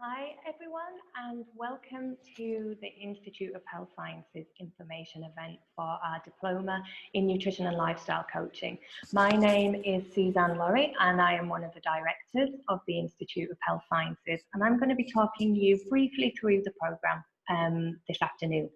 Hi everyone and welcome to the Institute of Health Sciences information event for our Diploma in Nutrition and Lifestyle Coaching. My name is Suzanne Laurie and I am one of the directors of the Institute of Health Sciences, and I'm going to be talking you briefly through the programme this afternoon.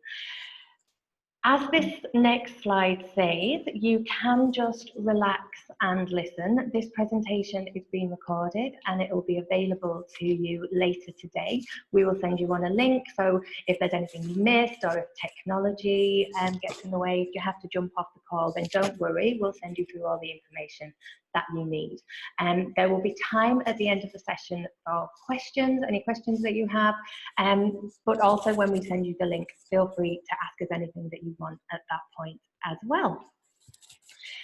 As this next slide says, you can just relax and listen. This presentation is being recorded and it will be available to you later today. We will send you on a link, so if there's anything you missed or if technology gets in the way, if you have to jump off the call, then don't worry, we'll send you through all the information that you need. There will be time at the end of the session for questions, any questions that you have, but also when we send you the link, feel free to ask us anything that you want at that point as well.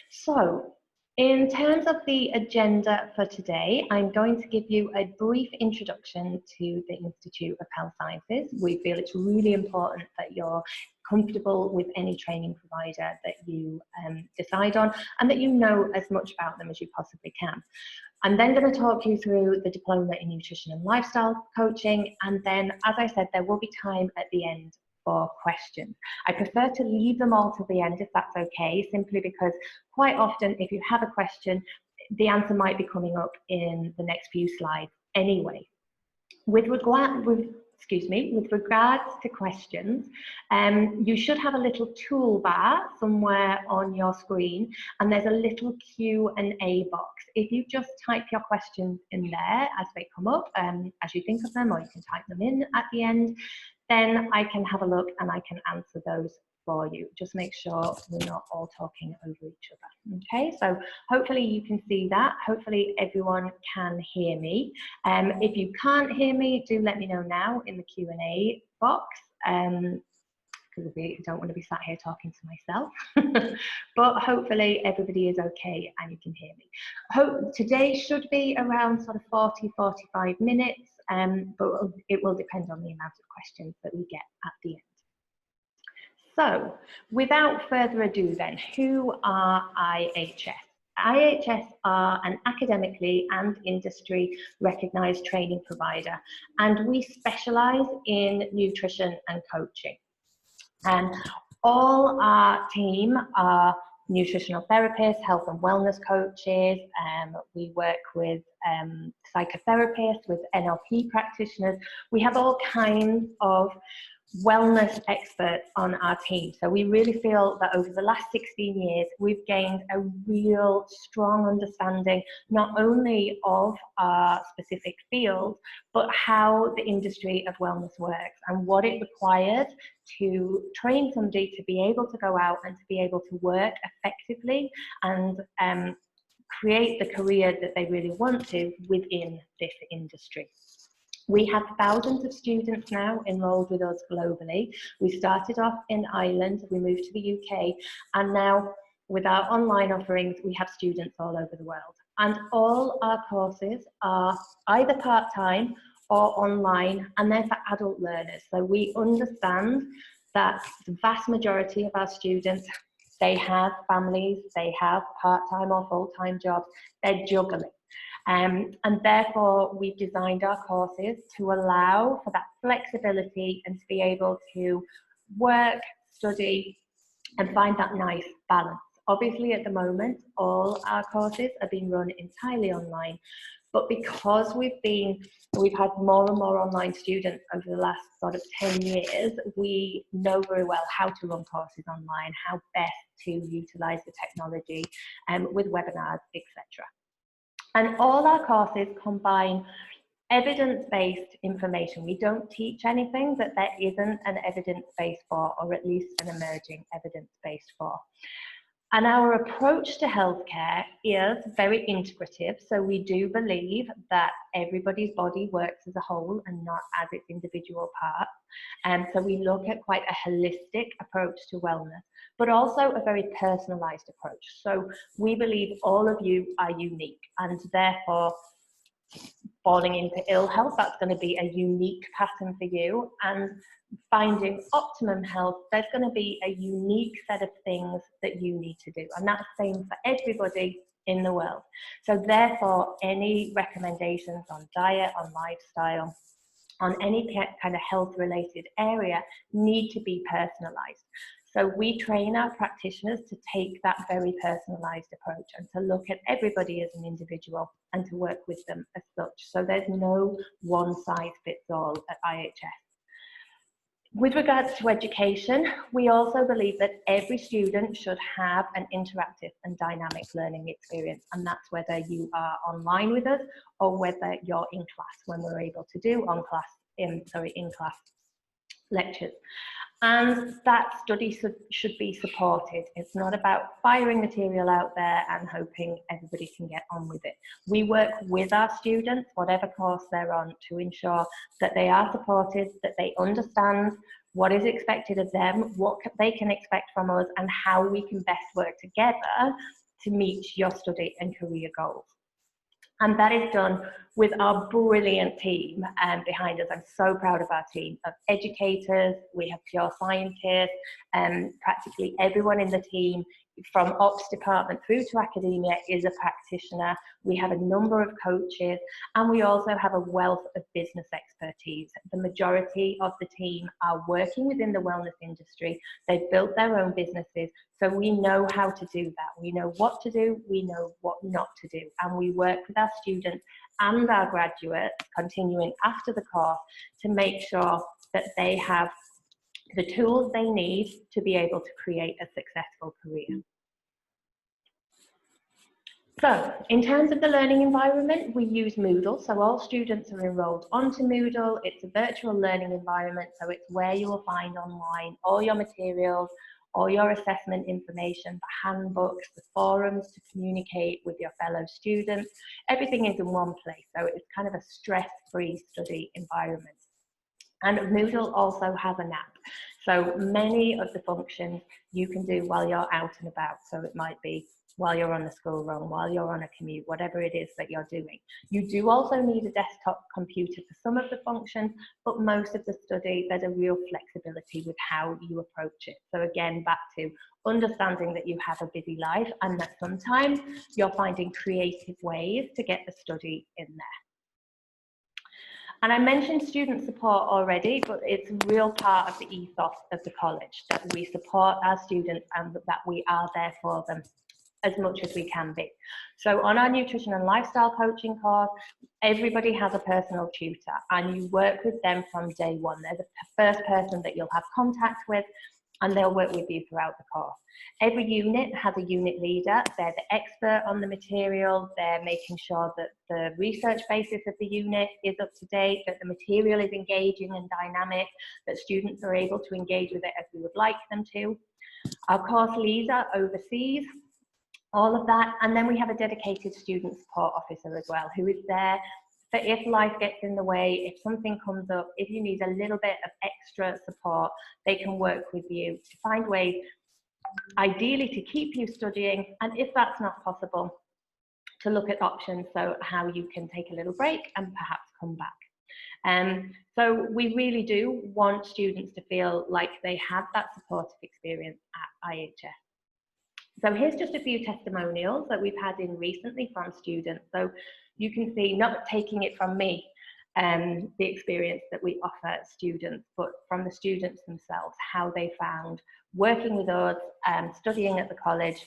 So, in terms of the agenda for today, I'm going to give you a brief introduction to the Institute of Health Sciences. We feel it's really important that you're comfortable with any training provider that you decide on and that you know as much about them as you possibly can. I'm then going to talk you through the Diploma in Nutrition and Lifestyle Coaching, and then, as I said, there will be time at the end for questions. I prefer to leave them all to the end if that's okay, simply because quite often if you have a question, the answer might be coming up in the next few slides anyway. With regards to questions, you should have a little toolbar somewhere on your screen, and there's a little Q&A box. If you just type your questions in there as they come up, as you think of them, or you can type them in at the end, then I can have a look and I can answer those for you. Just make sure we're not all talking over each other. Okay, so hopefully you can see that. Hopefully everyone can hear me. If you can't hear me, do let me know now in the Q&A box, because I don't want to be sat here talking to myself. But hopefully everybody is okay and you can hear me. Today should be around sort of 40-45 minutes, but it will depend on the amount of questions that we get at the end. So, without further ado then, who are IHS? IHS are an academically and industry recognised training provider, and we specialise in nutrition and coaching. All our team are nutritional therapists, health and wellness coaches. We work with psychotherapists, with NLP practitioners. We have all kinds of wellness experts on our team. So we really feel that over the last 16 years, we've gained a real strong understanding, not only of our specific field, but how the industry of wellness works and what it requires to train somebody to be able to go out and to be able to work effectively and create the career that they really want to within this industry. We have thousands of students now enrolled with us globally. We started off in Ireland, we moved to the UK, and now with our online offerings, we have students all over the world. And all our courses are either part-time or online, and they're for adult learners. So we understand that the vast majority of our students, they have families, they have part-time or full-time jobs, they're juggling. And therefore, we've designed our courses to allow for that flexibility and to be able to work, study, and find that nice balance. Obviously, at the moment, all our courses are being run entirely online, but because we've had more and more online students over the last sort of 10 years, we know very well how to run courses online, how best to utilise the technology with webinars, etc. And all our courses combine evidence-based information. We don't teach anything that there isn't an evidence base for, or at least an emerging evidence base for. And our approach to healthcare is very integrative. So we do believe that everybody's body works as a whole and not as its individual parts. And so we look at quite a holistic approach to wellness, but also a very personalized approach. So we believe all of you are unique, and therefore falling into ill health, that's going to be a unique pattern for you. And finding optimum health, there's going to be a unique set of things that you need to do, and that's the same for everybody in the world. So therefore, any recommendations on diet, on lifestyle, on any kind of health related area need to be personalized. So we train our practitioners to take that very personalized approach and to look at everybody as an individual and to work with them as such. So there's no one size fits all at IHS. With regards to education, we also believe that every student should have an interactive and dynamic learning experience, and that's whether you are online with us or whether you're in class, when we're able to do in-class lectures. And that study should be supported. It's not about firing material out there and hoping everybody can get on with it. We work with our students, whatever course they're on, to ensure that they are supported, that they understand what is expected of them, what they can expect from us, and how we can best work together to meet your study and career goals. And that is done with our brilliant team behind us. I'm so proud of our team of educators. We have pure scientists, practically everyone in the team from ops department through to academia is a practitioner. We have a number of coaches, and we also have a wealth of business expertise. The majority of the team are working within the wellness industry. They've built their own businesses, so we know how to do that. We know what to do, we know what not to do, and we work with our students and our graduates continuing after the course to make sure that they have the tools they need to be able to create a successful career. So, in terms of the learning environment, we use Moodle. So all students are enrolled onto Moodle. It's a virtual learning environment, so it's where you will find online all your materials, all your assessment information, the handbooks, the forums to communicate with your fellow students. Everything is in one place, so it's kind of a stress-free study environment. And Moodle also has an app. So many of the functions you can do while you're out and about. So it might be while you're on the school run, while you're on a commute, whatever it is that you're doing. You do also need a desktop computer for some of the functions, but most of the study, there's a real flexibility with how you approach it. So again, back to understanding that you have a busy life and that sometimes you're finding creative ways to get the study in there. And I mentioned student support already, but it's a real part of the ethos of the college that we support our students and that we are there for them as much as we can be. So on our nutrition and lifestyle coaching course, everybody has a personal tutor and you work with them from day one. There's a first person that you'll have contact with and they'll work with you throughout the course. Every unit has a unit leader. They're the expert on the material. They're making sure that the research basis of the unit is up to date, that the material is engaging and dynamic, that students are able to engage with it as we would like them to. Our course leader oversees all of that, and then we have a dedicated student support officer as well, who is there for if life gets in the way, if something comes up, if you need a little bit of extra support, they can work with you to find ways, ideally to keep you studying, and if that's not possible, to look at options, so how you can take a little break and perhaps come back. So we really do want students to feel like they have that supportive experience at IHS. So here's just a few testimonials that we've had in recently from students. So you can see, not taking it from me, the experience that we offer students, but from the students themselves, how they found working with us, studying at the college,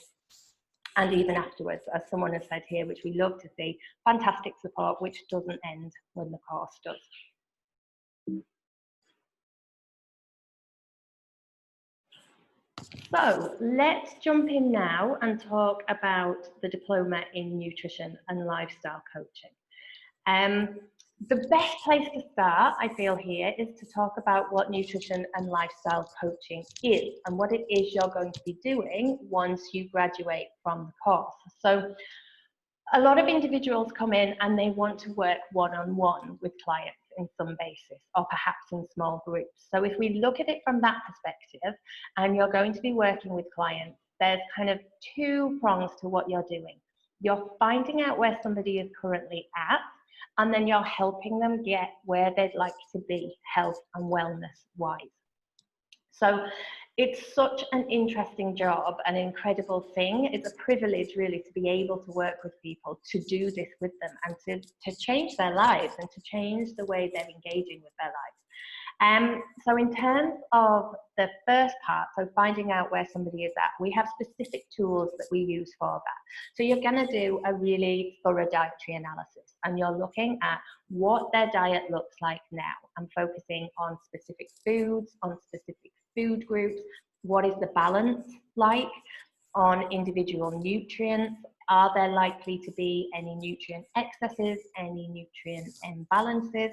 and even afterwards, as someone has said here, which we love to see, fantastic support, which doesn't end when the course does. So let's jump in now and talk about the diploma in nutrition and lifestyle coaching. The best place to start, I feel here, is to talk about what nutrition and lifestyle coaching is and what it is you're going to be doing once you graduate from the course. So a lot of individuals come in and they want to work one-on-one with clients in some basis, or perhaps in small groups. So if we look at it from that perspective, and you're going to be working with clients, there's kind of two prongs to what you're doing. You're finding out where somebody is currently at, and then you're helping them get where they'd like to be, health and wellness wise. So It's such an interesting job, an incredible thing. It's a privilege really to be able to work with people, to do this with them, and to change their lives and to change the way they're engaging with their lives. So in terms of the first part, so finding out where somebody is at, we have specific tools that we use for that. So you're going to do a really thorough dietary analysis, and you're looking at what their diet looks like now and focusing on specific foods, on specific food groups, what is the balance like on individual nutrients. Are there likely to be any nutrient excesses, any nutrient imbalances?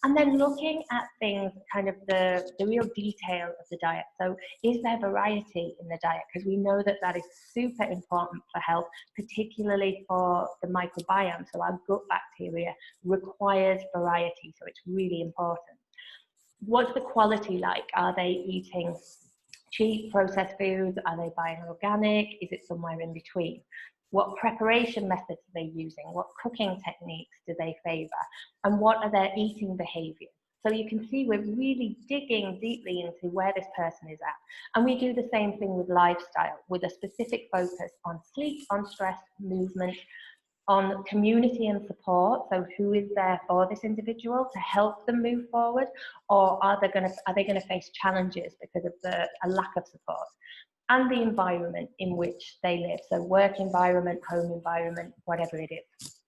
And then looking at things, kind of the real detail of the diet. So is there variety in the diet? Because we know that that is super important for health, particularly for the microbiome. So our gut bacteria requires variety, so it's really important. What's the quality like? Are they eating cheap processed foods? Are they buying organic? Is it somewhere in between? What preparation methods are they using? What cooking techniques do they favour? And what are their eating behaviours? So you can see we're really digging deeply into where this person is at. And we do the same thing with lifestyle, with a specific focus on sleep, on stress, movement, on community and support. So who is there for this individual to help them move forward? Or are they going to face challenges because of a lack of support? And the environment in which they live. So work environment, home environment, whatever it is.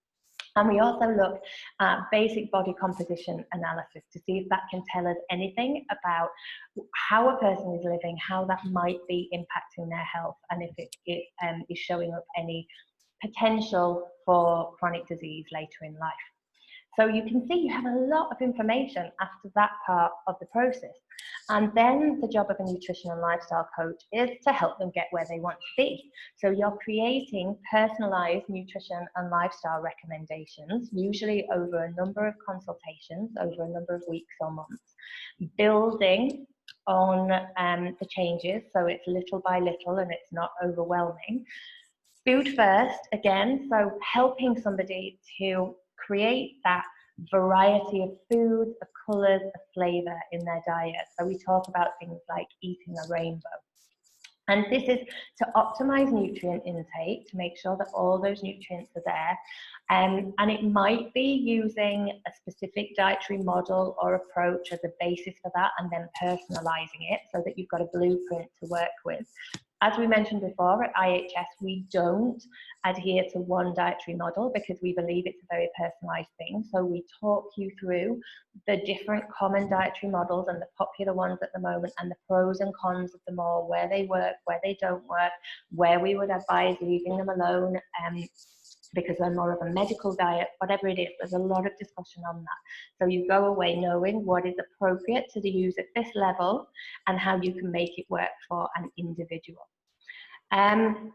And we also look at basic body composition analysis to see if that can tell us anything about how a person is living, how that might be impacting their health, and if it is showing up any potential for chronic disease later in life. So you can see you have a lot of information after that part of the process. And then the job of a nutrition and lifestyle coach is to help them get where they want to be. So you're creating personalized nutrition and lifestyle recommendations, usually over a number of consultations, over a number of weeks or months, building on the changes. So it's little by little and it's not overwhelming. Food first, again, so helping somebody to create that variety of foods, of colours, of flavour in their diet. So we talk about things like eating a rainbow. And this is to optimise nutrient intake, to make sure that all those nutrients are there. And it might be using a specific dietary model or approach as a basis for that, and then personalising it so that you've got a blueprint to work with. As we mentioned before, at IHS, we don't adhere to one dietary model because we believe it's a very personalised thing. So we talk you through the different common dietary models and the popular ones at the moment, and the pros and cons of them all, where they work, where they don't work, where we would advise leaving them alone because they're more of a medical diet, whatever it is. There's a lot of discussion on that. So you go away knowing what is appropriate to use at this level and how you can make it work for an individual. And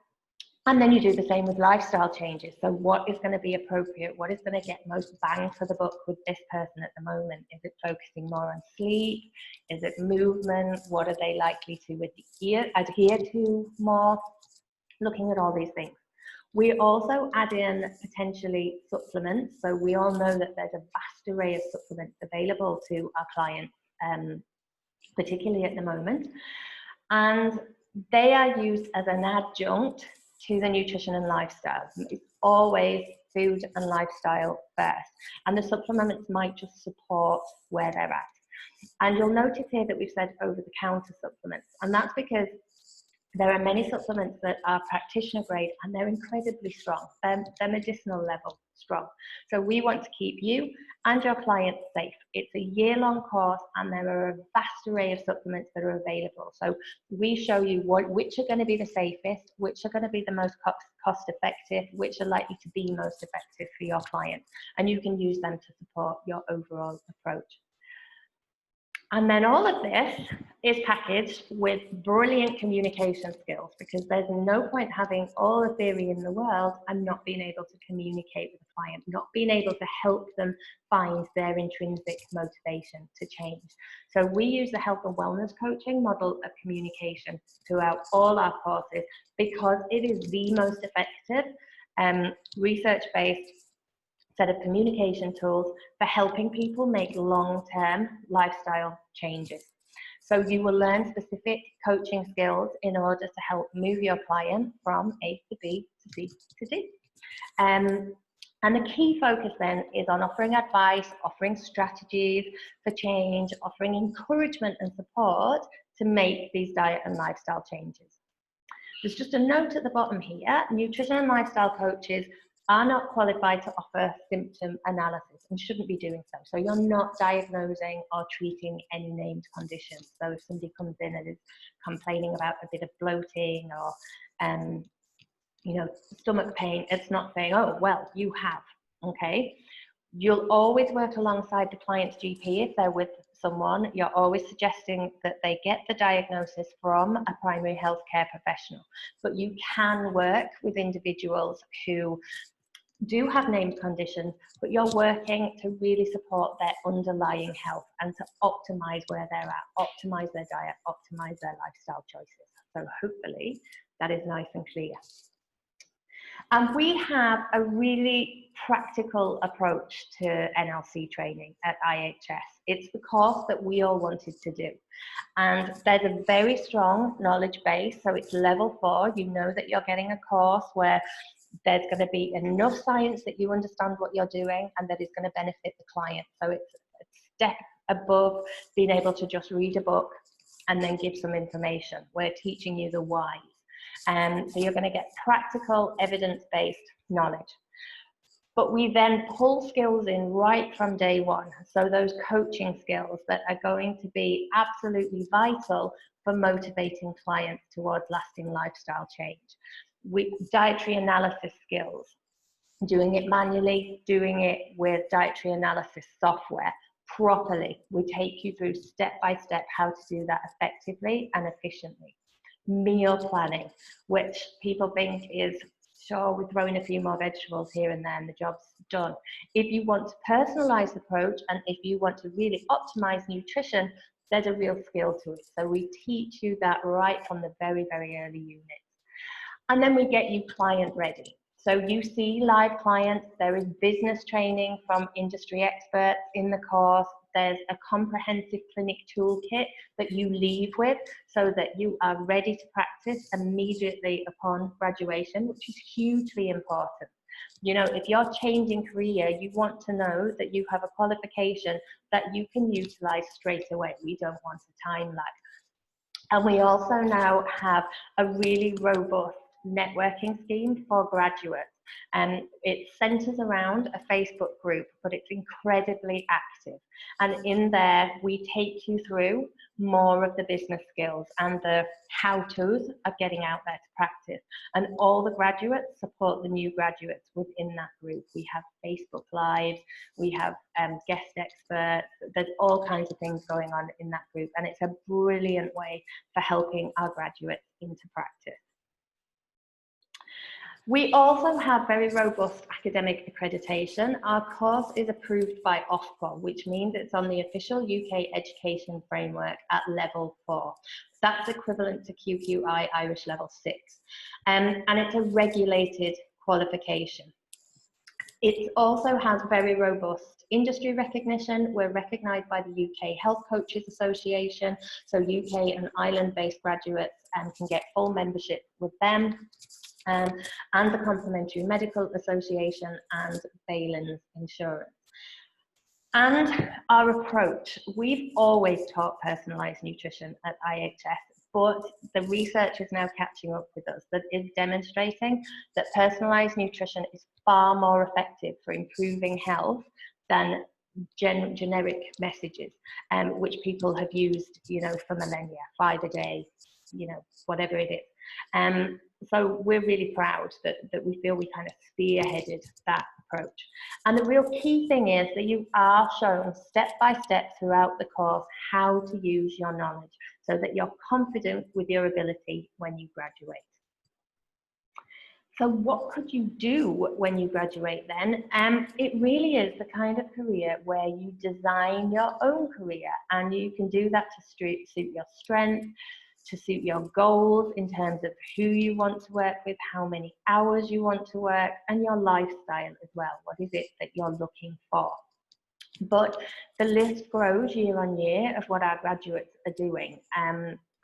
then you do the same with lifestyle changes. So what is going to be appropriate? What is going to get most bang for the buck with this person at the moment? Is it focusing more on sleep? Is it movement? What are they likely to adhere to more? Looking at all these things. We also add in potentially supplements. So we all know that there's a vast array of supplements available to our clients, particularly at the moment. And they are used as an adjunct to the nutrition and lifestyle. It's always food and lifestyle first. And the supplements might just support where they're at. And you'll notice here that we've said over-the-counter supplements. And that's because there are many supplements that are practitioner grade and they're incredibly strong. They're medicinal level strong. So we want to keep you and your clients safe. It's a year-long course and there are a vast array of supplements that are available. So we show you which are going to be the safest, which are going to be the most cost-effective, which are likely to be most effective for your client. And you can use them to support your overall approach. And then all of this is packaged with brilliant communication skills, because there's no point having all the theory in the world and not being able to communicate with the client, not being able to help them find their intrinsic motivation to change. So we use the health and wellness coaching model of communication throughout all our courses because it is the most effective research-based set of communication tools for helping people make long-term lifestyle changes. So you will learn specific coaching skills in order to help move your client from A to B to C to D. And the key focus then is on offering advice, offering strategies for change, offering encouragement and support to make these diet and lifestyle changes. There's just a note at the bottom here: nutrition and lifestyle coaches are not qualified to offer symptom analysis and shouldn't be doing so. So you're not diagnosing or treating any named conditions. So if somebody comes in and is complaining about a bit of bloating or stomach pain, it's not saying, oh, well, you have, okay? You'll always work alongside the client's GP if they're with someone. You're always suggesting that they get the diagnosis from a primary healthcare professional. But you can work with individuals who do have named conditions, but you're working to really support their underlying health and to optimize where they're at, optimize their diet, optimize their lifestyle choices. So hopefully that is nice and clear. And we have a really practical approach to NLC training at IHS. It's the course that we all wanted to do. And there's a very strong knowledge base. So it's level 4. You know that you're getting a course where there's going to be enough science that you understand what you're doing and that is going to benefit the client. So it's a step above being able to just read a book and then give some information. We're teaching you the whys. So you're going to get practical, evidence-based knowledge. But we then pull skills in right from day one. So those coaching skills that are going to be absolutely vital for motivating clients towards lasting lifestyle change. With dietary analysis skills, doing it manually, doing it with dietary analysis software properly. We take you through step by step how to do that effectively and efficiently. Meal planning, which people think is, sure, we're throwing a few more vegetables here and there and the job's done. If you want to personalize the approach and if you want to really optimize nutrition, there's a real skill to it. So we teach you that right from the very, very early units. And then we get you client ready. So you see live clients, there is business training from industry experts in the course, there's a comprehensive clinic toolkit that you leave with so that you are ready to practice immediately upon graduation, which is hugely important. You know, if you're changing career, you want to know that you have a qualification that you can utilize straight away. We don't want a time lag. And we also now have a really robust networking scheme for graduates. And it centers around a Facebook group, but it's incredibly active. And in there, we take you through more of the business skills and the how-tos of getting out there to practice. And all the graduates support the new graduates within that group. We have Facebook Lives, we have guest experts, there's all kinds of things going on in that group. And it's a brilliant way for helping our graduates into practice. We also have very robust academic accreditation. Our course is approved by Ofqual, which means it's on the official UK education framework at level 4. That's equivalent to QQI Irish level 6. And it's a regulated qualification. It also has very robust industry recognition. We're recognised by the UK Health Coaches Association, so UK and Ireland-based graduates can get full membership with them. And the Complementary Medical Association and Baylands Insurance. And our approach, we've always taught personalised nutrition at IHS, but the research is now catching up with us that is demonstrating that personalised nutrition is far more effective for improving health than generic messages, which people have used, you know, for millennia, 5 a day, you know, whatever it is. So we're really proud that we feel we kind of spearheaded that approach. And the real key thing is that you are shown step by step throughout the course how to use your knowledge so that you're confident with your ability when you graduate. So what could you do when you graduate then? It really is the kind of career where you design your own career, and you can do that to suit your strengths, to suit your goals in terms of who you want to work with, how many hours you want to work, and your lifestyle as well. What is it that you're looking for? But the list grows year on year of what our graduates are doing.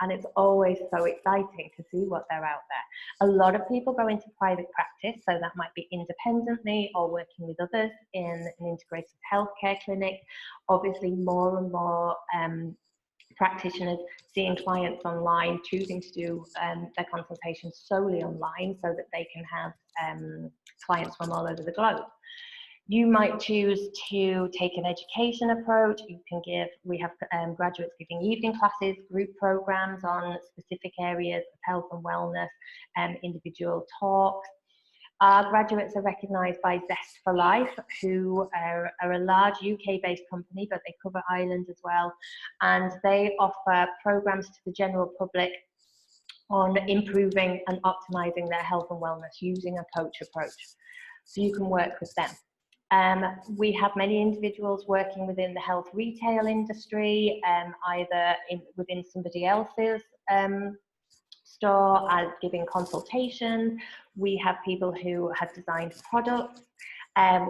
And it's always so exciting to see what they're out there. A lot of people go into private practice, so that might be independently or working with others in an integrated healthcare clinic. Obviously, more and more practitioners seeing clients online, choosing to do their consultations solely online so that they can have clients from all over the globe. You might choose to take an education approach. You can give, we have graduates giving evening classes, group programs on specific areas of health and wellness, individual talks. Our graduates are recognised by Zest for Life, who are a large UK-based company, but they cover Ireland as well. And they offer programs to the general public on improving and optimising their health and wellness using a coach approach. So you can work with them. We have many individuals working within the health retail industry, either within somebody else's store as giving consultations. We have people who have designed products.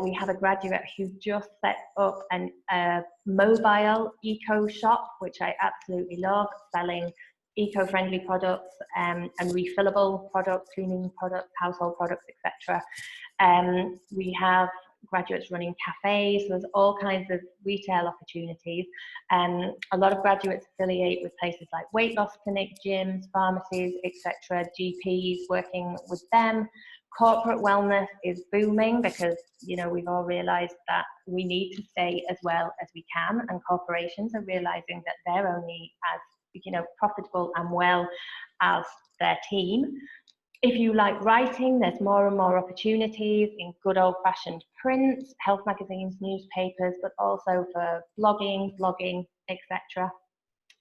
We have a graduate who just set up a mobile eco shop, which I absolutely love, selling eco-friendly products and refillable products, cleaning products, household products, etc. We have graduates running cafes, so there's all kinds of retail opportunities. A lot of graduates affiliate with places like weight loss clinics, gyms, pharmacies, etc., GPs, working with them. Corporate wellness is booming because, you know, we've all realized that we need to stay as well as we can, and corporations are realizing that they're only as, you know, profitable and well as their team. If you like writing, there's more and more opportunities in good old-fashioned print, health magazines, newspapers, but also for blogging, etc.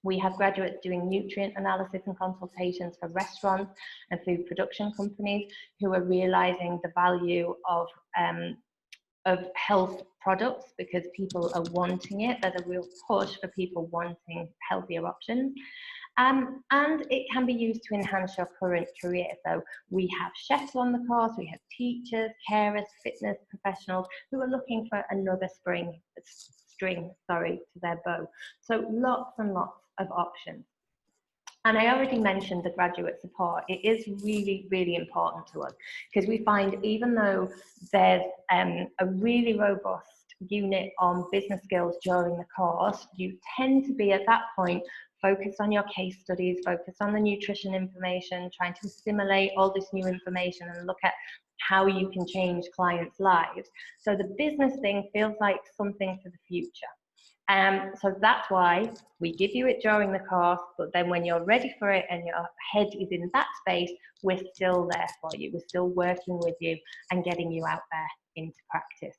We have graduates doing nutrient analysis and consultations for restaurants and food production companies who are realizing the value of health products because people are wanting it. There's a real push for people wanting healthier options. And it can be used to enhance your current career. So we have chefs on the course, we have teachers, carers, fitness professionals who are looking for another string to their bow. So lots and lots of options. And I already mentioned the graduate support. It is really, really important to us because we find even though there's a really robust unit on business skills during the course, you tend to be at that point focused on your case studies, focused on the nutrition information, trying to assimilate all this new information and look at how you can change clients' lives. So the business thing feels like something for the future. So that's why we give you it during the course, but then when you're ready for it and your head is in that space, we're still there for you. We're still working with you and getting you out there into practice.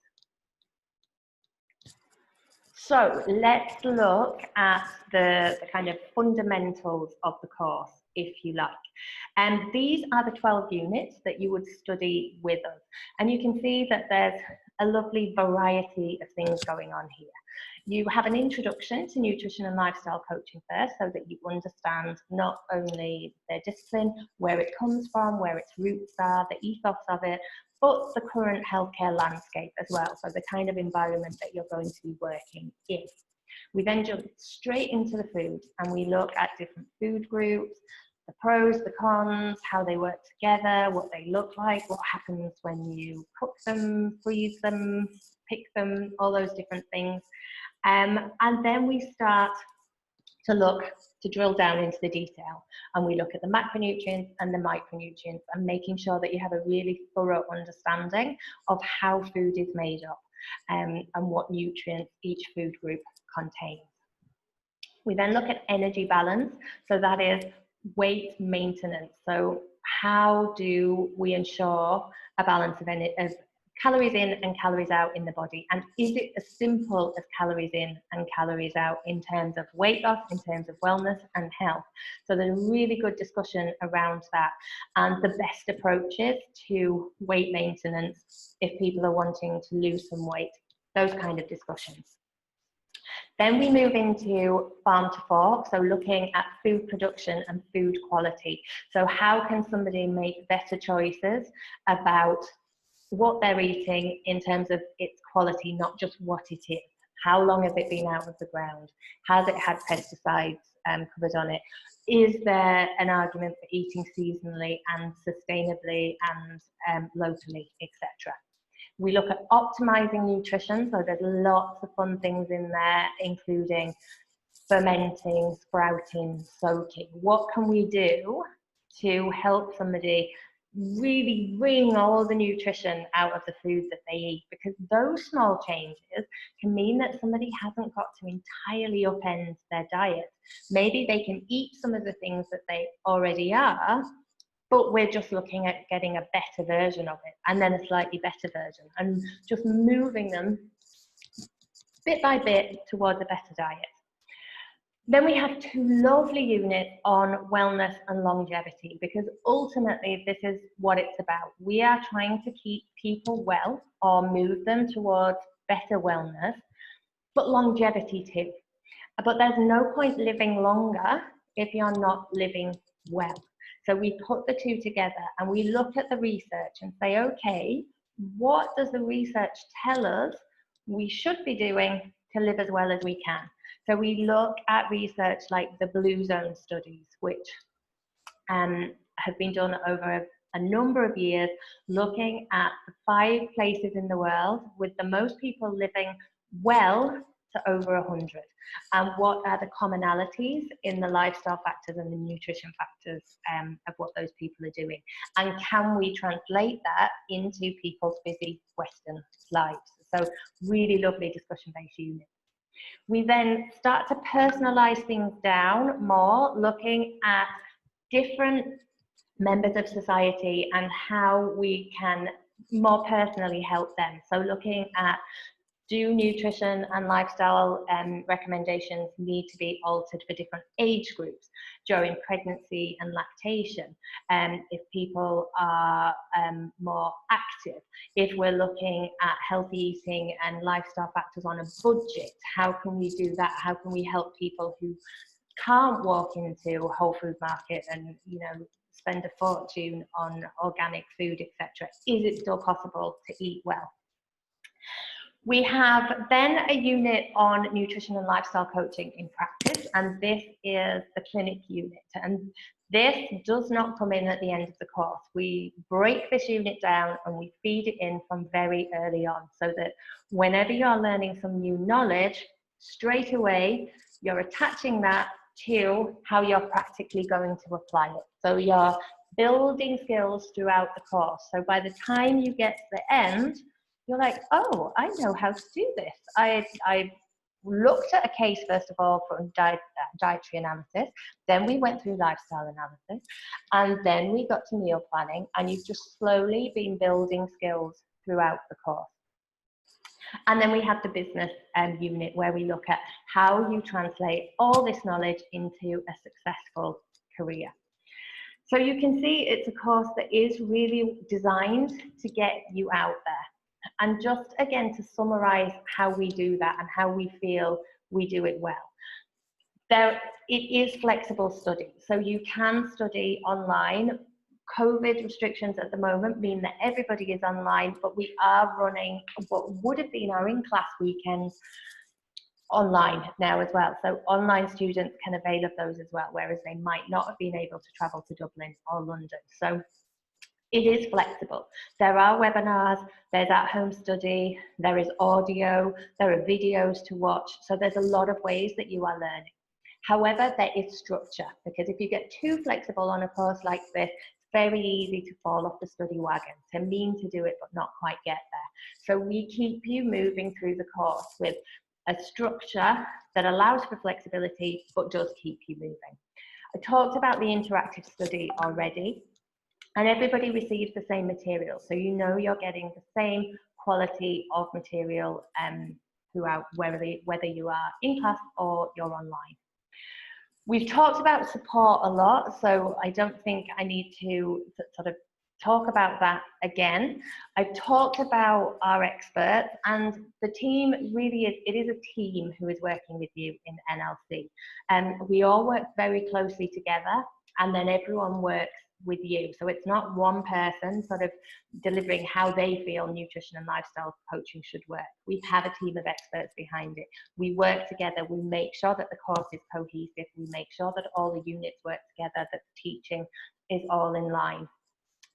So let's look at the kind of fundamentals of the course, if you like. And these are the 12 units that you would study with us. And you can see that there's a lovely variety of things going on here. You have an introduction to nutrition and lifestyle coaching first, so that you understand not only their discipline, where it comes from, where its roots are, the ethos of it, but the current healthcare landscape as well, so the kind of environment that you're going to be working in. We then jump straight into the food and we look at different food groups, the pros, the cons, how they work together, what they look like, what happens when you cook them, freeze them, pick them, all those different things. And then we start to drill down into the detail, and we look at the macronutrients and the micronutrients and making sure that you have a really thorough understanding of how food is made up and what nutrients each food group contains. We then look at energy balance, so that is weight maintenance. So how do we ensure a balance of calories in and calories out in the body, and is it as simple as calories in and calories out in terms of weight loss, in terms of wellness and health? So there's a really good discussion around that and the best approaches to weight maintenance if people are wanting to lose some weight, those kind of discussions. Then we move into farm to fork, so looking at food production and food quality. So how can somebody make better choices about what they're eating in terms of its quality, not just what it is? How long has it been out of the ground? Has it had pesticides covered on it? Is there an argument for eating seasonally and sustainably and locally, etc.? We look at optimizing nutrition, so there's lots of fun things in there, including fermenting, sprouting, soaking. What can we do to help somebody really wring all the nutrition out of the food that they eat? Because those small changes can mean that somebody hasn't got to entirely upend their diet. Maybe they can eat some of the things that they already are, but we're just looking at getting a better version of it, and then a slightly better version, and just moving them bit by bit towards a better diet. Then we have two lovely units on wellness and longevity, because ultimately this is what it's about. We are trying to keep people well or move them towards better wellness, but longevity too. But there's no point living longer if you're not living well. So we put the two together and we look at the research and say, okay, what does the research tell us we should be doing to live as well as we can? So we look at research like the Blue Zone studies, which have been done over a number of years, looking at the 5 places in the world with the most people living well to over 100. And what are the commonalities in the lifestyle factors and the nutrition factors of what those people are doing? And can we translate that into people's busy Western lives? So really lovely discussion-based unit. We then start to personalize things down more, looking at different members of society and how we can more personally help them. So looking at, do nutrition and lifestyle recommendations need to be altered for different age groups during pregnancy and lactation? If people are more active, if we're looking at healthy eating and lifestyle factors on a budget, how can we do that? How can we help people who can't walk into a Whole Food market and, you know, spend a fortune on organic food, etc.? Is it still possible to eat well? We have then a unit on nutrition and lifestyle coaching in practice, and this is the clinic unit. And this does not come in at the end of the course. We break this unit down and we feed it in from very early on, so that whenever you're learning some new knowledge, straight away you're attaching that to how you're practically going to apply it. So you're building skills throughout the course. So by the time you get to the end, you're like, oh, I know how to do this. I looked at a case, first of all, for dietary analysis. Then we went through lifestyle analysis. And then we got to meal planning. And you've just slowly been building skills throughout the course. And then we have the business unit, where we look at how you translate all this knowledge into a successful career. So you can see it's a course that is really designed to get you out there. And just again, to summarize how we do that and how we feel we do it well. It is flexible study, so you can study online. COVID restrictions at the moment mean that everybody is online, but we are running what would have been our in-class weekends online now as well. So online students can avail of those as well, whereas they might not have been able to travel to Dublin or London. So it is flexible. There are webinars, there's at-home study, there is audio, there are videos to watch. So there's a lot of ways that you are learning. However, there is structure, because if you get too flexible on a course like this, it's very easy to fall off the study wagon, to mean to do it but not quite get there. So we keep you moving through the course with a structure that allows for flexibility but does keep you moving. I talked about the interactive study already. And everybody receives the same material, so you know you're getting the same quality of material throughout, whether you are in class or you're online. We've talked about support a lot, so I don't think I need to sort of talk about that again. I've talked about our experts, and the team really is, it is a team who is working with you in NLC. We all work very closely together, and then everyone works with you. So it's not one person sort of delivering how they feel nutrition and lifestyle coaching should work. We have a team of experts behind it. We work together. We make sure that the course is cohesive. We make sure that all the units work together, that the teaching is all in line.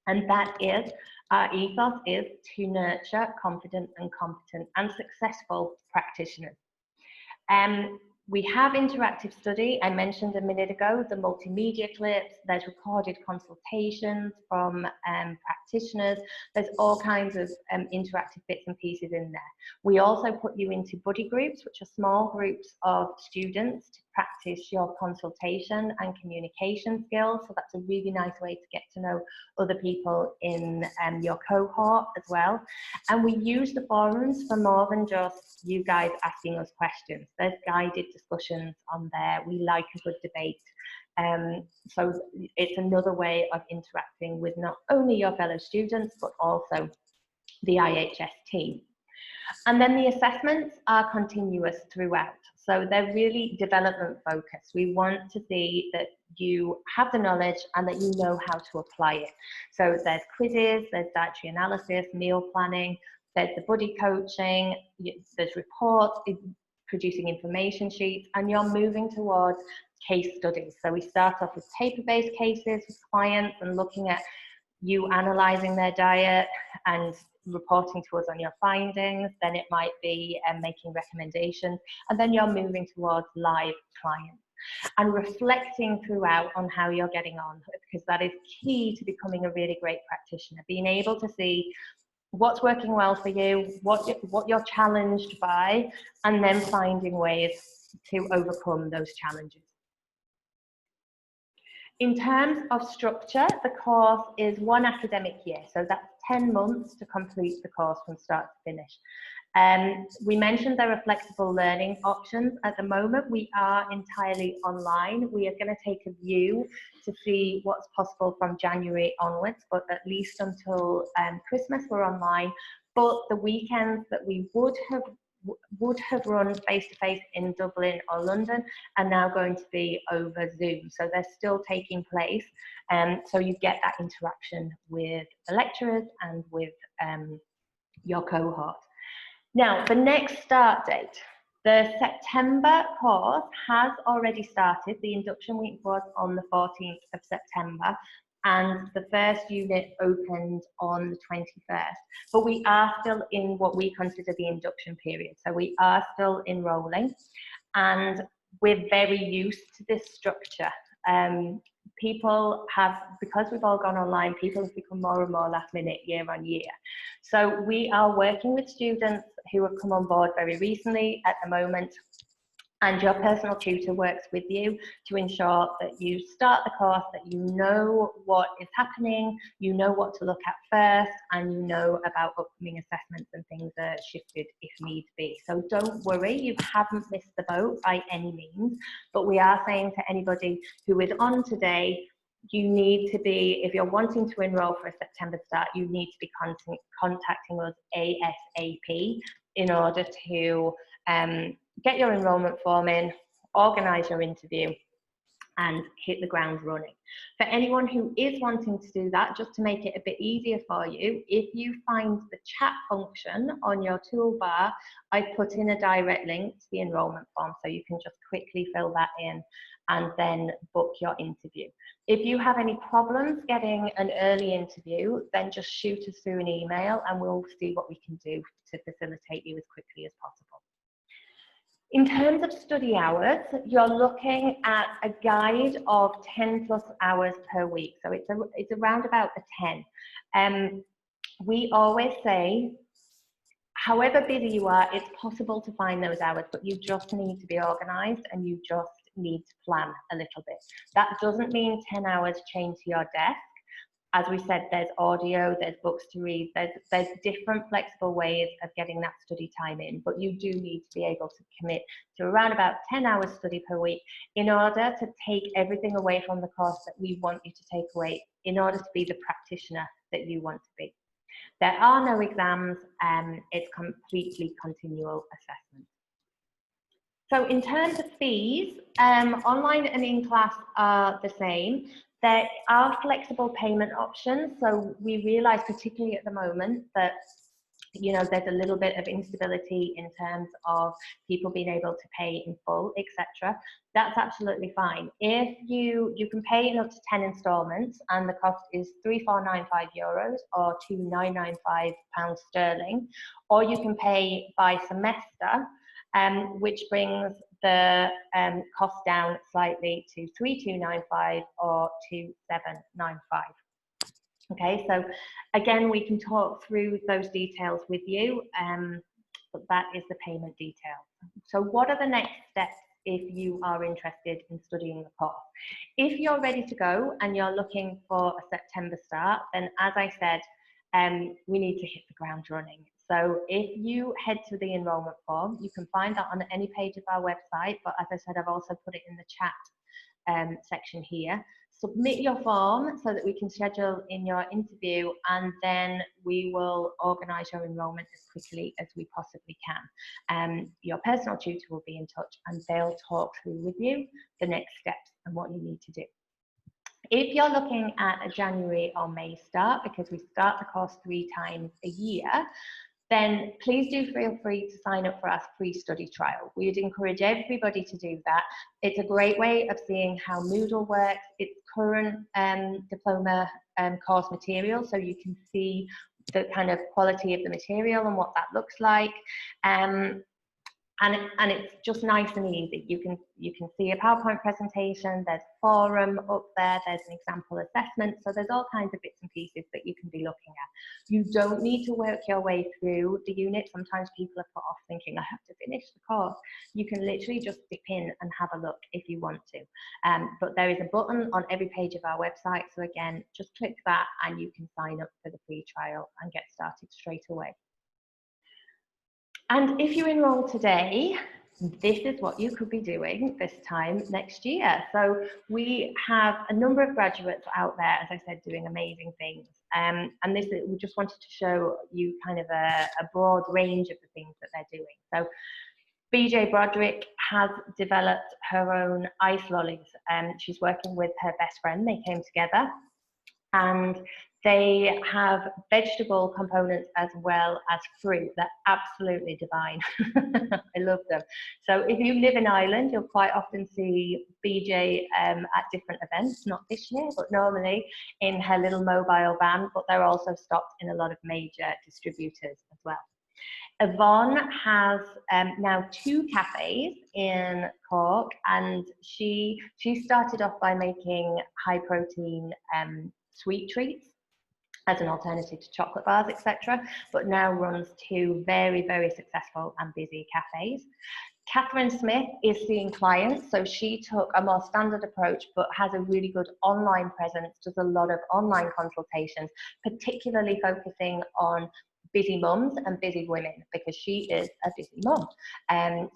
And that is, our ethos is to nurture confident and competent and successful practitioners. We have interactive study. I mentioned a minute ago the multimedia clips. There's recorded consultations from practitioners. There's all kinds of interactive bits and pieces in there. We also put you into buddy groups, which are small groups of students to practice your consultation and communication skills. So that's a really nice way to get to know other people in your cohort as well. And we use the forums for more than just you guys asking us questions. There's guided discussions on there. We like a good debate. So it's another way of interacting with not only your fellow students, but also the IHS team. And then the assessments are continuous throughout. So they're really development focused. We want to see that you have the knowledge and that you know how to apply it. So there's quizzes, there's dietary analysis, meal planning, there's the buddy coaching, there's reports, producing information sheets, and you're moving towards case studies. So we start off with paper-based cases with clients and looking at you analysing their diet and reporting to us on your findings. Then it might be making recommendations, and then you're moving towards live clients and reflecting throughout on how you're getting on, because that is key to becoming a really great practitioner, being able to see what's working well for you, what you're challenged by, and then finding ways to overcome those challenges. In terms of structure, the course is 1 academic year, so that's 10 months to complete the course from start to finish. We mentioned there are flexible learning options. At the moment, we are entirely online. We are going to take a view to see what's possible from January onwards, but at least until Christmas, we're online. But the weekends that we would have run face-to-face in Dublin or London are now going to be over Zoom. So they're still taking place. So you get that interaction with the lecturers and with your cohort. Now, the next start date. The September course has already started. The induction week was on the 14th of September. And the first unit opened on the 21st. But we are still in what we consider the induction period. So we are still enrolling, and we're very used to this structure. People have, because we've all gone online, people have become more and more last minute year on year. So we are working with students who have come on board very recently at the moment, and your personal tutor works with you to ensure that you start the course, that you know what is happening, you know what to look at first, and you know about upcoming assessments and things are shifted if need be. So don't worry, you haven't missed the boat by any means, but we are saying to anybody who is on today, you need to be, if you're wanting to enroll for a September start, you need to be contacting us ASAP in order to get your enrolment form in, organise your interview, and hit the ground running. For anyone who is wanting to do that, just to make it a bit easier for you, if you find the chat function on your toolbar, I put in a direct link to the enrolment form, so you can just quickly fill that in and then book your interview. If you have any problems getting an early interview, then just shoot us through an email and we'll see what we can do to facilitate you as quickly as possible. In terms of study hours, you're looking at a guide of 10 plus hours per week. So it's around about the 10. We always say, however busy you are, it's possible to find those hours, but you just need to be organised and you just need to plan a little bit. That doesn't mean 10 hours chained to your desk. As we said, there's audio, there's books to read, there's different flexible ways of getting that study time in, but you do need to be able to commit to around about 10 hours study per week in order to take everything away from the course that we want you to take away in order to be the practitioner that you want to be. There are no exams, it's completely continual assessment. So in terms of fees, online and in class are the same. There are flexible payment options. So we realise, particularly at the moment, that there's a little bit of instability in terms of people being able to pay in full, etc. That's absolutely fine. If you can pay in up to 10 installments, and the cost is €3,495 or £2,995 sterling, or you can pay by semester, which brings the cost down slightly to 3,295 or 2,795. Okay, so again, we can talk through those details with you, but that is the payment details. So what are the next steps if you are interested in studying the course? If you're ready to go and you're looking for a September start, then as I said, we need to hit the ground running. So if you head to the enrolment form, you can find that on any page of our website, but as I said, I've also put it in the chat section here. Submit your form so that we can schedule in your interview, and then we will organise your enrolment as quickly as we possibly can. Your personal tutor will be in touch and they'll talk through with you the next steps and what you need to do. If you're looking at a January or May start, because we start the course 3 times a year, then please do feel free to sign up for our free study trial. We'd encourage everybody to do that. It's a great way of seeing how Moodle works, its current diploma course material, so you can see the kind of quality of the material and what that looks like. And it's just nice and easy. You can see a PowerPoint presentation, there's a forum up there, there's an example assessment, so there's all kinds of bits and pieces that you can be looking at. You don't need to work your way through the unit. Sometimes people are put off thinking, I have to finish the course. You can literally just dip in and have a look if you want to. But there is a button on every page of our website, so again, just click that and you can sign up for the free trial and get started straight away. And if you enroll today, this is what you could be doing this time next year. So we have a number of graduates out there, as I said, doing amazing things. And we just wanted to show you kind of a broad range of the things that they're doing. So BJ Broderick has developed her own ice lollies. She's working with her best friend. They came together, and they have vegetable components as well as fruit. They're absolutely divine. I love them. So if you live in Ireland, you'll quite often see BJ at different events, not this year, but normally in her little mobile van, but they're also stocked in a lot of major distributors as well. Yvonne has now 2 cafes in Cork, and she started off by making high protein sweet treats as an alternative to chocolate bars, etc., but now runs 2 very, very successful and busy cafes. Catherine Smith is seeing clients, so she took a more standard approach but has a really good online presence, does a lot of online consultations, particularly focusing on busy mums and busy women, because she is a busy mum.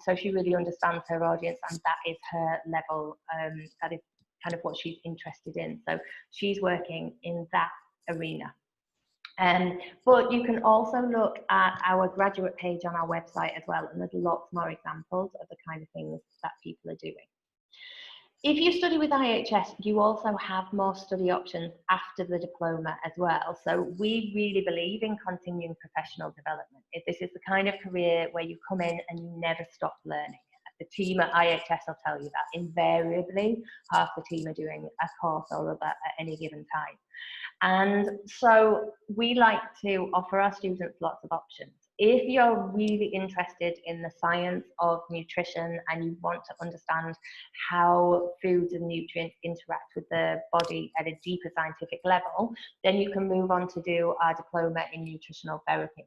So she really understands her audience, and that is her level, that is kind of what she's interested in. So she's working in that arena. But you can also look at our graduate page on our website as well, and there's lots more examples of the kind of things that people are doing. If you study with IHS, you also have more study options after the diploma as well. So we really believe in continuing professional development. This is the kind of career where you come in and you never stop learning. The team at IHS will tell you that invariably half the team are doing a course or other at any given time. And so we like to offer our students lots of options. If you're really interested in the science of nutrition and you want to understand how foods and nutrients interact with the body at a deeper scientific level, then you can move on to do our diploma in nutritional therapy,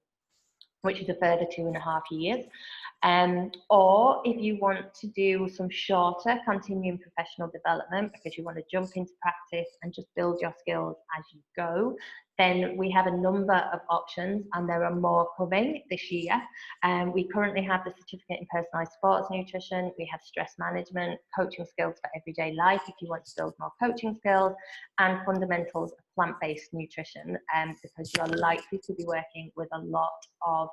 which is a further 2.5 years. Or if you want to do some shorter continuing professional development because you want to jump into practice and just build your skills as you go, then we have a number of options, and there are more coming this year. We currently have the certificate in personalised sports nutrition, we have stress management, coaching skills for everyday life if you want to build more coaching skills, and fundamentals of plant-based nutrition, because you're likely to be working with a lot of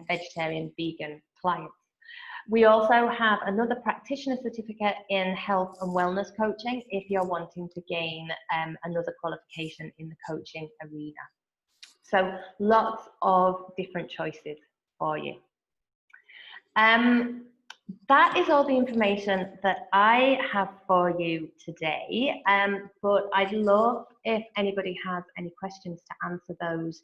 vegetarian, vegan clients. We also have another practitioner certificate in health and wellness coaching if you're wanting to gain another qualification in the coaching arena. So lots of different choices for you. That is all the information that I have for you today, but I'd love if anybody has any questions to answer those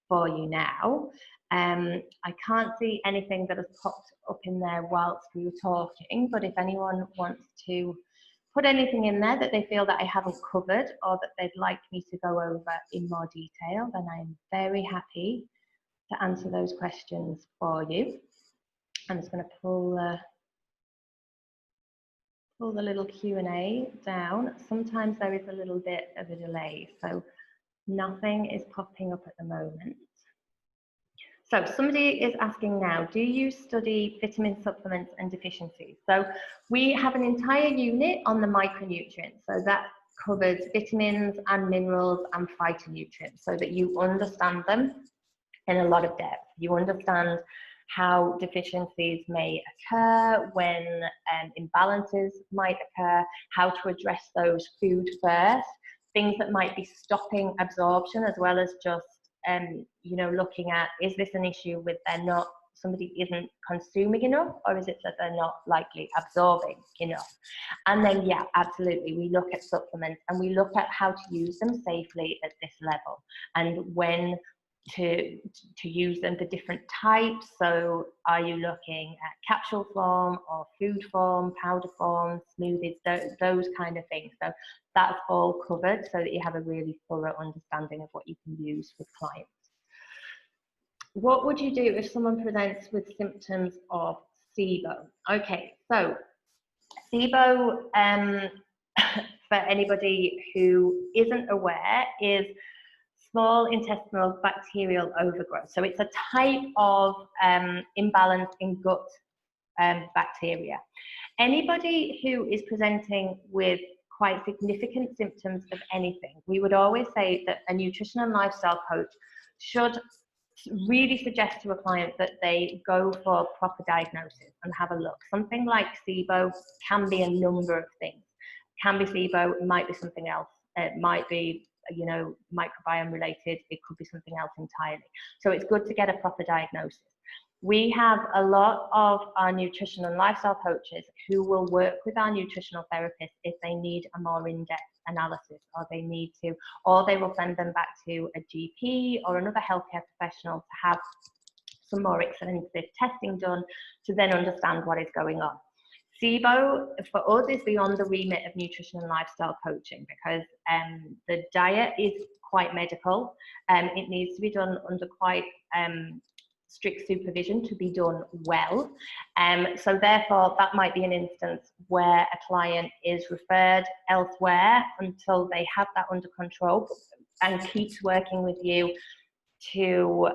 for you now. I can't see anything that has popped up in there whilst we were talking, but if anyone wants to put anything in there that they feel that I haven't covered or that they'd like me to go over in more detail, then I'm very happy to answer those questions for you. I'm just going to pull the little Q&A down. Sometimes there is a little bit of a delay, so nothing is popping up at the moment. So somebody is asking now, do you study vitamin supplements and deficiencies? So we have an entire unit on the micronutrients. So that covers vitamins and minerals and phytonutrients so that you understand them in a lot of depth. You understand how deficiencies may occur, when imbalances might occur, how to address those food first, things that might be stopping absorption, as well as just you know, looking at, is this an issue with somebody isn't consuming enough, or is it that they're not likely absorbing enough? And then, yeah, absolutely, we look at supplements and we look at how to use them safely at this level and when to use them, the different types. So are you looking at capsule form or food form, powder form, smoothies, those kind of things. So that's all covered so that you have a really thorough understanding of what you can use with clients. What would you do if someone presents with symptoms of SIBO? Okay, so SIBO, for anybody who isn't aware, is small intestinal bacterial overgrowth. So it's a type of imbalance in gut bacteria. Anybody who is presenting with quite significant symptoms of anything, we would always say that a nutrition and lifestyle coach should really suggest to a client that they go for proper diagnosis and have a look. Something like SIBO can be a number of things. It can be SIBO, it might be something else. It might be, you know, microbiome related, it could be something else entirely. So it's good to get a proper diagnosis. We have a lot of our nutrition and lifestyle coaches who will work with our nutritional therapists if they need a more in-depth analysis, or they need to, or they will send them back to a GP or another healthcare professional to have some more extensive testing done to then understand what is going on. SIBO for us is beyond the remit of nutrition and lifestyle coaching because the diet is quite medical. It needs to be done under quite strict supervision to be done well. So therefore, that might be an instance where a client is referred elsewhere until they have that under control and keeps working with you to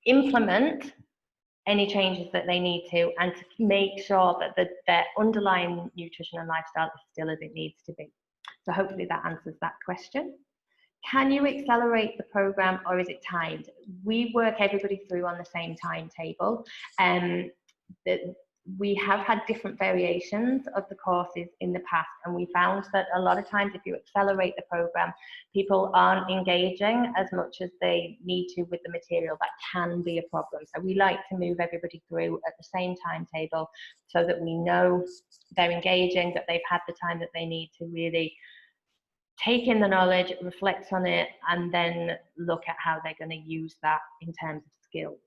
implement any changes that they need to, and to make sure that their underlying nutrition and lifestyle is still as it needs to be. So hopefully that answers that question. Can you accelerate the program, or is it timed? We work everybody through on the same timetable. We have had different variations of the courses in the past, and we found that a lot of times if you accelerate the program, people aren't engaging as much as they need to with the material. That can be a problem. So we like to move everybody through at the same timetable so that we know they're engaging, that they've had the time that they need to really take in the knowledge, reflect on it, and then look at how they're going to use that in terms of skills.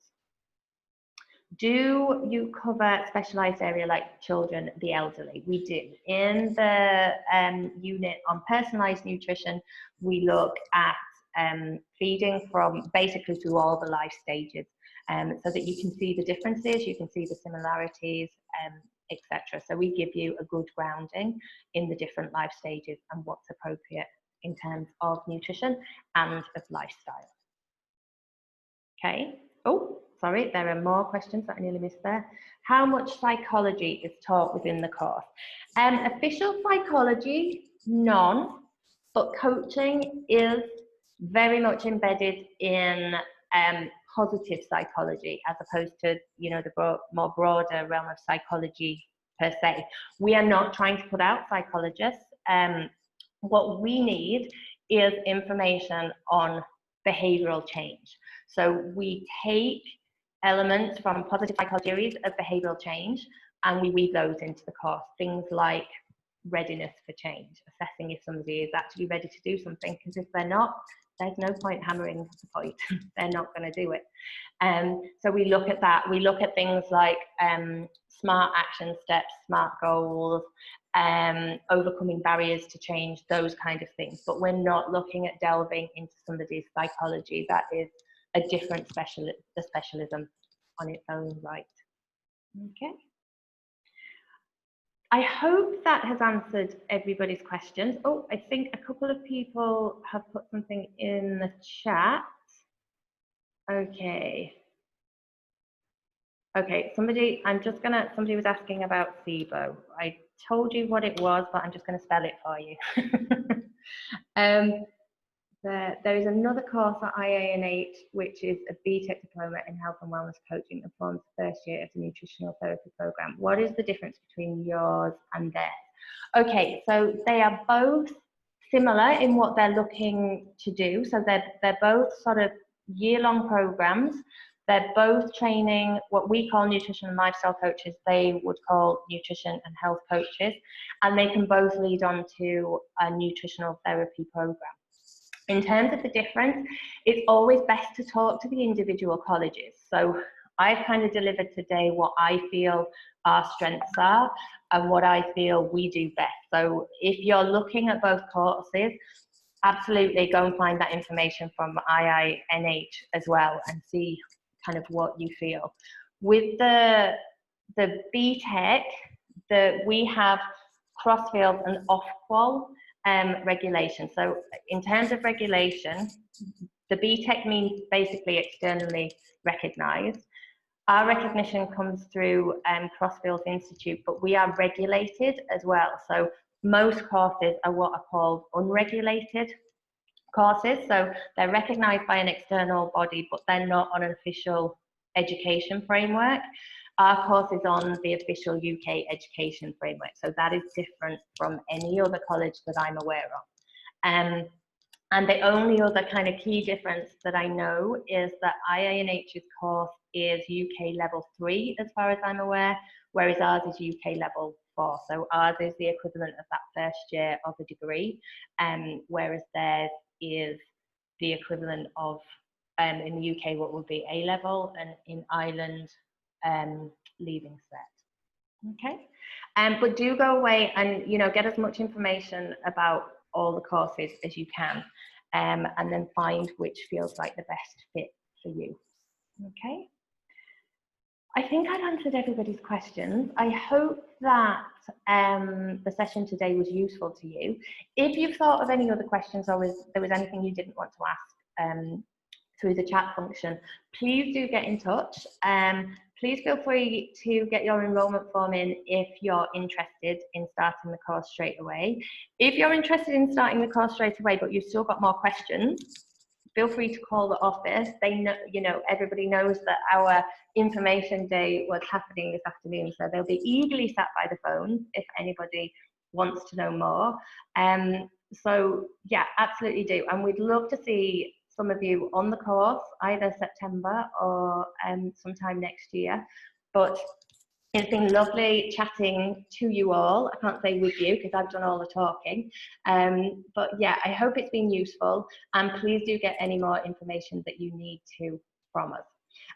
Do you cover specialised area like children, the elderly? We do. In the unit on personalised nutrition, we look at feeding from basically through all the life stages, so that you can see the differences, you can see the similarities, etc. So we give you a good grounding in the different life stages and what's appropriate in terms of nutrition and of lifestyle. Okay. Oh, sorry, there are more questions that I nearly missed there. How much psychology is taught within the course? Official psychology, none, but coaching is very much embedded in positive psychology as opposed to, you know, the more broader realm of psychology per se. We are not trying to put out psychologists. What we need is information on behavioral change. So we take elements from positive psychology theories of behavioral change and we weave those into the course. Things like readiness for change, assessing if somebody is actually ready to do something, because if they're not, there's no point hammering the point. They're not going to do it. So we look at that. We look at things like smart action steps, smart goals, overcoming barriers to change, those kind of things. But we're not looking at delving into somebody's psychology. That is a different specialism on its own right. Okay. I hope that has answered everybody's questions. Oh, I think a couple of people have put something in the chat. Okay. Okay, somebody was asking about SIBO. I told you what it was, but I'm just gonna spell it for you. There is another course at IANH, which is a BTEC diploma in health and wellness coaching that forms the first year of the nutritional therapy program. What is the difference between yours and theirs? Okay, so they are both similar in what they're looking to do. So they're both sort of year-long programs. They're both training what we call nutrition and lifestyle coaches. They would call nutrition and health coaches, and they can both lead on to a nutritional therapy program. In terms of the difference, it's always best to talk to the individual colleges. So I've kind of delivered today what I feel our strengths are and what I feel we do best. So if you're looking at both courses, absolutely go and find that information from IINH as well and see kind of what you feel. With the BTEC, we have cross-field and off-qual regulation. So in terms of regulation, the BTEC means basically externally recognised. Our recognition comes through Crossfield Institute, but we are regulated as well. So most courses are what are called unregulated courses. So they're recognised by an external body, but they're not on an official education framework. Our course is on the official UK education framework, so that is different from any other college that I'm aware of. And the only other kind of key difference that I know is that IANH's course is UK level 3, as far as I'm aware, whereas ours is UK level 4. So ours is the equivalent of that first year of a degree, whereas theirs is the equivalent of, in the UK, what would be A level, and in Ireland, leaving Sept. Okay, but do go away and get as much information about all the courses as you can, and then find which feels like the best fit for you. Okay, I think I've answered everybody's questions. I hope that the session today was useful to you. If you've thought of any other questions or there was anything you didn't want to ask through the chat function, please do get in touch. Please feel free to get your enrolment form in if you're interested in starting the course straight away. If you're interested in starting the course straight away, but you've still got more questions, feel free to call the office. They know, everybody knows that our information day was happening this afternoon, so they'll be eagerly sat by the phone if anybody wants to know more. So yeah, absolutely do. And we'd love to see some of you on the course, either September or sometime next year. But it's been lovely chatting to you all. I can't say with you because I've done all the talking. But yeah, I hope it's been useful, and please do get any more information that you need to from us.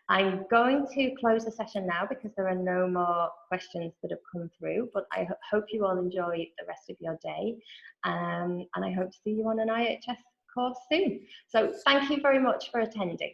I'm going to close the session now because there are no more questions that have come through, but I hope you all enjoy the rest of your day, and I hope to see you on an IHS course soon. So thank you very much for attending.